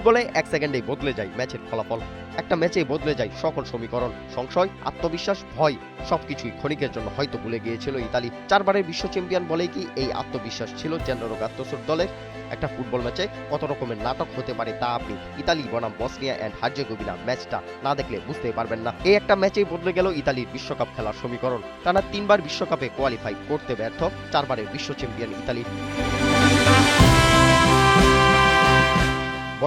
ফুটবলে এক সেকেন্ডেই বদলে যায় ম্যাচের ফলাফল, একটা ম্যাচেই বদলে যায় সকল সমীকরণ। সংশয়, আত্মবিশ্বাস, ভয় সবকিছুই ক্ষণিকের জন্য হয়তো ভুলে গিয়েছিল ইতালি। 4 বারের বিশ্ব চ্যাম্পিয়ন বলেই কি এই আত্মবিশ্বাস ছিল জেন্নারো গাত্তুসোর দলের? একটা ফুটবল ম্যাচে কত রকমের নাটক হতে পারে তা আপনি ইতালি বনাম বসনিয়া অ্যান্ড হার্জেগোভিনা ম্যাচটা না দেখলে বুঝতেই পারবেন না। এই একটা ম্যাচেই বদলে গেল ইতালির বিশ্বকাপ খেলার সমীকরণ। টানা 3 বার বিশ্বকাপে কোয়ালিফাই করতে ব্যর্থ 4 বারের বিশ্ব চ্যাম্পিয়ন ইতালি।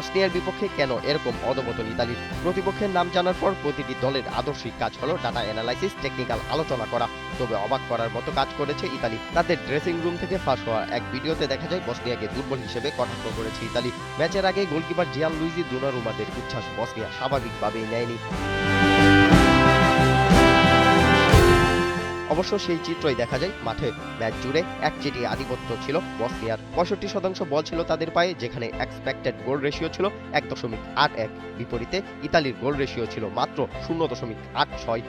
বসনিয়ার বিপক্ষে কেন এরকম অধপতন ইতালির? প্রতিপক্ষের নাম জানার পর প্রতিটি দলের আদর্শিক কাজ হলো ডাটা অ্যানালাইসিস, টেকনিক্যাল আলোচনা করা। তবে অবাক করার মতো কাজ করেছে ইতালি। তাদের ড্রেসিং রুম থেকে ফাঁস হওয়া এক ভিডিওতে দেখা যায় বসনিয়াকে দুর্বল হিসেবে কটাক্ষ করেছে ইতালি। ম্যাচের আগে গোলকিপার জিয়ানলুইজি দোনারুমাদের উচ্ছ্বাস বসনিয়া স্বাভাবিকভাবেই নেয়নি। অবশ্য সেই চিত্রই দেখা যায় মাঠে। ম্যাচ জুড়ে একচেটিয়া আধিপত্য ছিল বসনিয়ার। 65% বল ছিল তাদের পায়ে, যেখানে এক্সপেক্টেড গোল রেশিও ছিল 1.81। বিপরীতে ইতালির গোল রেশিও ছিল মাত্র 0.86।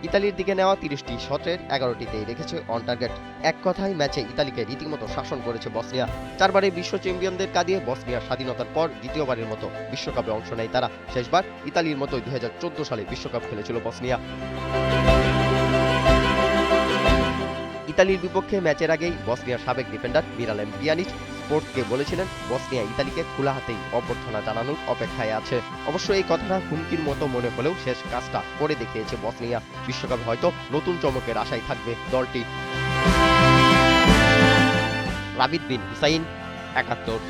ইতালির দিকে নেওয়া 30টি শটের 11টিতেই রেখেছে অন টার্গেট। এক কথায় ম্যাচে ইতালিকে রীতিমতো শাসন করেছে বসনিয়া। 4 বারে বিশ্ব চ্যাম্পিয়নদের কাঁদিয়ে বসনিয়ার স্বাধীনতার পর দ্বিতীয়বারের মতো বিশ্বকাপে অংশ নেয় তারা। শেষবার ইতালির মতোই 2014 সালে বিশ্বকাপ খেলেছিল বসনিয়া। ইতালির বিপক্ষে ম্যাচের আগেই বসনিয়ার সাবেক ডিফেন্ডার মিরালেম পিয়ানিচ স্পোর্টসকে বলেছিলেন বসনিয়া ইতালিকে খোলা হাতেই অভ্যর্থনা জানানোর অপেক্ষায় আছে। অবশ্য এই কথাটা হুমকির মতো মনে হলেও শেষ কাজটা করে দেখিয়েছে বসনিয়া। বিশ্বকাপে হয়তো নতুন চমকের আশায় থাকবে দলটি। রাবিদ বিন হুসাইন, 71।